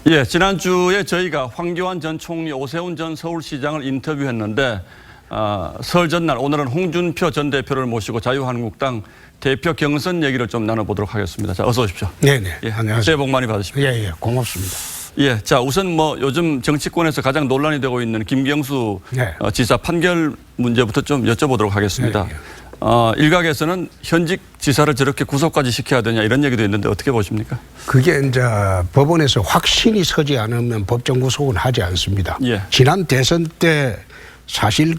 예, 지난주에 저희가 황교안 전 총리, 오세훈 전 서울시장을 인터뷰했는데 설 전날 오늘은 홍준표 전 대표를 모시고 자유한국당 대표 경선 얘기를 좀 나눠보도록 하겠습니다. 자, 어서 오십시오. 네네. 예, 안녕하세요. 새해 복 많이 받으십시오. 예, 고맙습니다. 예, 자, 우선 요즘 정치권에서 가장 논란이 되고 있는 김경수 네. 지사 판결 문제부터 좀 여쭤보도록 하겠습니다. 네. 일각에서는 현직 지사를 저렇게 구속까지 시켜야 되냐 이런 얘기도 있는데 어떻게 보십니까? 그게 이제 법원에서 확신이 서지 않으면 법정 구속은 하지 않습니다. 예. 지난 대선 때 사실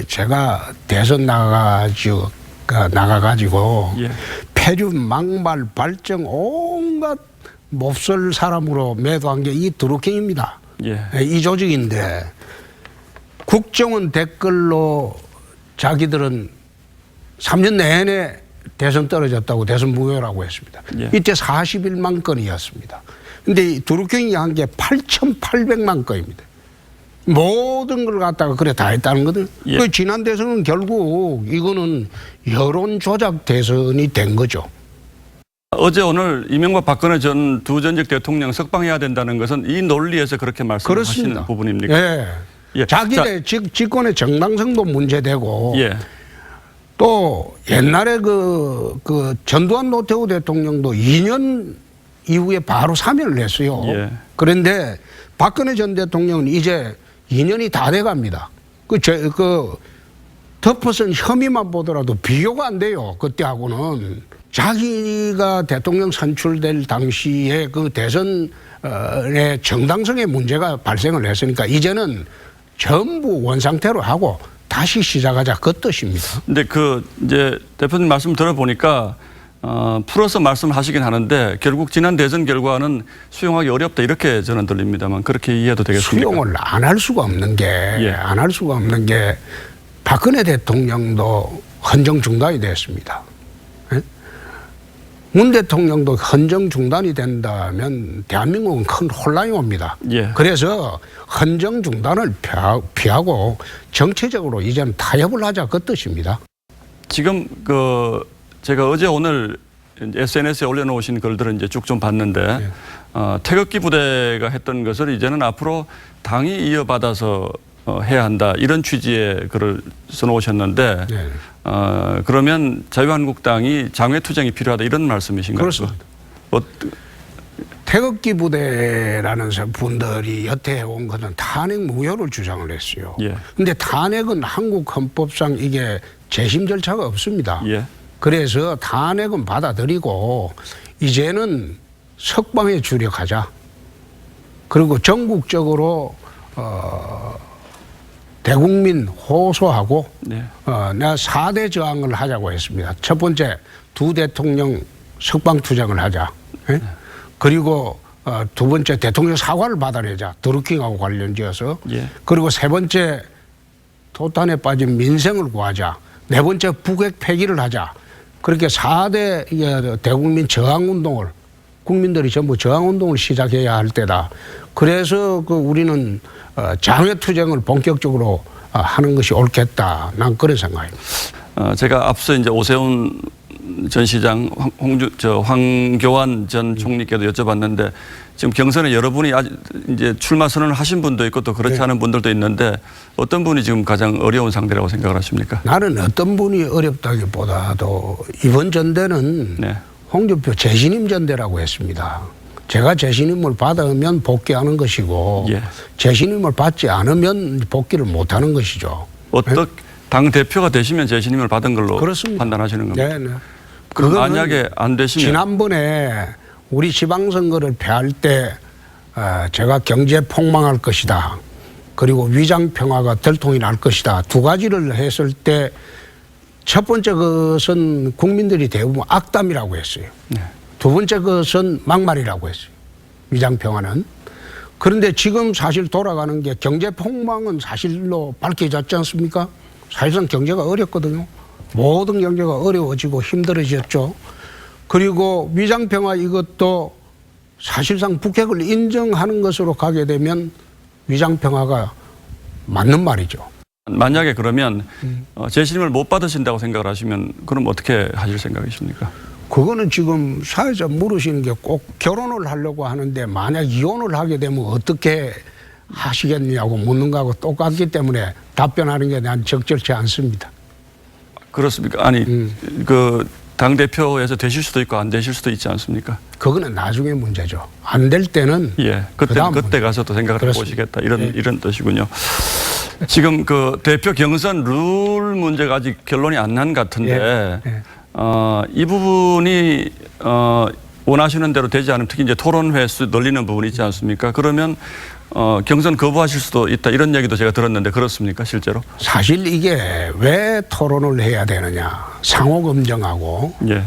제가 대선 나가가지고 예. 폐륜, 막말, 발정 온갖 몹쓸 사람으로 매도한 게 이 드루킹입니다. 예. 이 조직인데 국정원 댓글로 자기들은 3년 내내 대선 떨어졌다고 대선 무효라고 했습니다. 예. 이때 41만 건이었습니다. 근데 드루킹이 한 게 8,800만 건입니다. 모든 걸 갖다가 그래 다 했다는 거든. 예. 그 지난 대선은 결국 이거는 여론 조작 대선이 된 거죠. 어제 오늘 이명박 박근혜 전 두 전직 대통령 석방해야 된다는 것은 이 논리에서 그렇게 말씀하시는 그렇습니다. 부분입니까? 예. 예. 자기네 집권의 정당성도 문제되고 예. 또 옛날에 전두환 노태우 대통령도 2년 이후에 바로 사면을 했어요. 예. 그런데 박근혜 전 대통령은 이제 2년이 다 돼 갑니다. 덮어선 혐의만 보더라도 비교가 안 돼요. 그때하고는. 자기가 대통령 선출될 당시에 그 대선의 정당성의 문제가 발생을 했으니까 이제는 전부 원상태로 하고 다시 시작하자 그 뜻입니다. 근데 이제 대표님 말씀 들어보니까 풀어서 말씀하시긴 하는데 결국 지난 대선 결과는 수용하기 어렵다 이렇게 저는 들립니다만 그렇게 이해해도 되겠습니까? 수용을 안 할 수가 없는 게 예. 안 할 수가 없는 게 박근혜 대통령도 헌정 중단이 됐습니다. 예? 문 대통령도 헌정 중단이 된다면 대한민국은 큰 혼란이 옵니다. 예. 그래서 헌정 중단을 피하고 정치적으로 이제는 타협을 하자 그 뜻입니다. 지금 제가 어제 오늘 SNS에 올려놓으신 글들을 이제 쭉 좀 봤는데 태극기 부대가 했던 것을 이제는 앞으로 당이 이어받아서 해야 한다 이런 취지의 글을 써놓으셨는데 네. 그러면 자유한국당이 장외투쟁이 필요하다 이런 말씀이신가요? 그렇습니다. 태극기 부대라는 분들이 여태 해온 것은 탄핵 무효를 주장을 했어요. 그런데 예. 탄핵은 한국 헌법상 이게 재심 절차가 없습니다. 예. 그래서 탄핵은 받아들이고 이제는 석방에 주력하자. 그리고 전국적으로 대국민 호소하고 네. 내가 4대 저항을 하자고 했습니다. 첫 번째 두 대통령 석방 투쟁을 하자. 예? 그리고 두 번째 대통령 사과를 받아내자. 드루킹하고 관련지어서. 예. 그리고 세 번째 토탄에 빠진 민생을 구하자. 네 번째 북핵 폐기를 하자. 그렇게 4대 대국민 저항운동을 국민들이 전부 저항운동을 시작해야 할 때다. 그래서 우리는 장외투쟁을 본격적으로 하는 것이 옳겠다. 난 그런 생각입니다. 제가 앞서 이제 오세훈 전 시장, 황교안 전 총리께도 여쭤봤는데 지금 경선에 여러분이 이제 출마 선언을 하신 분도 있고 또 그렇지 않은 분들도 있는데 어떤 분이 지금 가장 어려운 상대라고 생각을 하십니까? 나는 어떤 분이 어렵다기보다도 이번 전대는 네. 홍준표 재신임 전대라고 했습니다. 제가 재신임을 받으면 복귀하는 것이고 예. 재신임을 받지 않으면 복귀를 못하는 것이죠. 당 대표가 되시면 재신임을 받은 걸로 그렇습니다. 판단하시는 겁니다. 네, 네. 그럼 만약에 안 되시면 지난번에 우리 지방선거를 패할 때 제가 경제 폭망할 것이다. 그리고 위장평화가 들통이 날 것이다. 두 가지를 했을 때 첫 번째 것은 국민들이 대부분 악담이라고 했어요. 네. 두 번째 것은 막말이라고 했어요. 위장평화는. 그런데 지금 사실 돌아가는 게 경제 폭망은 사실로 밝혀졌지 않습니까? 사실상 경제가 어렵거든요. 모든 경제가 어려워지고 힘들어졌죠. 그리고 위장평화 이것도 사실상 북핵을 인정하는 것으로 가게 되면 위장평화가 맞는 말이죠. 만약에 그러면 재신임을 못 받으신다고 생각을 하시면 그럼 어떻게 하실 생각이십니까? 그거는 지금 사회자 물으시는 게 꼭 결혼을 하려고 하는데 만약 이혼을 하게 되면 어떻게 하시겠냐고 묻는 거하고 똑같기 때문에 답변하는 게 난 적절치 않습니다. 그렇습니까? 아니 그 당대표에서 되실 수도 있고 안 되실 수도 있지 않습니까? 그거는 나중에 문제죠. 안 될 때는 예, 그때 가서 또 생각을 해보시겠다 이런 뜻이군요. 지금 그 대표 경선 룰 문제가 아직 결론이 안 난 같은데 이 부분이 원하시는 대로 되지 않으면 특히 이제 토론 횟수 늘리는 부분이 있지 않습니까? 그러면 경선 거부하실 수도 있다 이런 얘기도 제가 들었는데 그렇습니까 실제로? 사실 이게 왜 토론을 해야 되느냐. 상호 검증하고 예.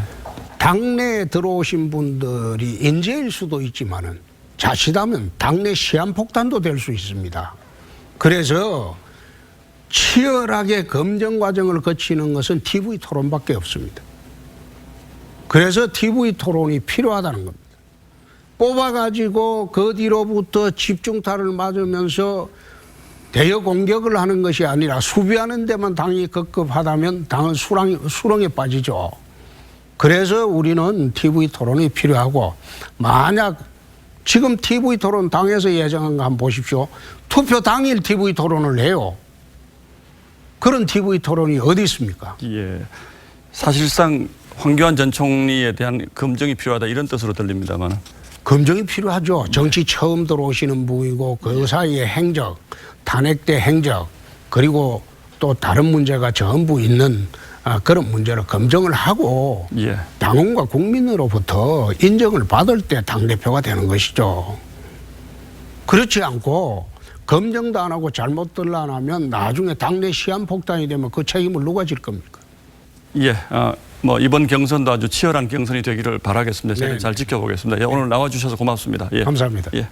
당내에 들어오신 분들이 인재일 수도 있지만은 자칫하면 당내 시한폭탄도 될 수 있습니다. 그래서 치열하게 검증 과정을 거치는 것은 TV 토론밖에 없습니다. 그래서 TV 토론이 필요하다는 겁니다. 뽑아가지고 그 뒤로부터 집중타를 맞으면서 대여 공격을 하는 것이 아니라 수비하는 데만 당이 급급하다면 당은 수렁에 빠지죠. 그래서 우리는 TV 토론이 필요하고 만약 지금 TV 토론 당에서 예정한 거 한번 보십시오. 투표 당일 TV 토론을 해요. 그런 TV 토론이 어디 있습니까? 예. 사실상 황교안 전 총리에 대한 검증이 필요하다 이런 뜻으로 들립니다만. 검증이 필요하죠. 정치 처음 들어오시는 분이고 그 사이에 행적, 탄핵 때 행적 그리고 또 다른 문제가 전부 있는 그런 문제를 검증을 하고 예. 당원과 국민으로부터 인정을 받을 때 당대표가 되는 것이죠. 그렇지 않고 검증도 안 하고 잘못들 안 하면 나중에 당내 시한폭탄이 되면 그 책임을 누가 질 겁니까? 예. 뭐 이번 경선도 아주 치열한 경선이 되기를 바라겠습니다. 제가 잘 지켜보겠습니다. 예, 오늘 나와주셔서 고맙습니다. 예. 감사합니다. 예.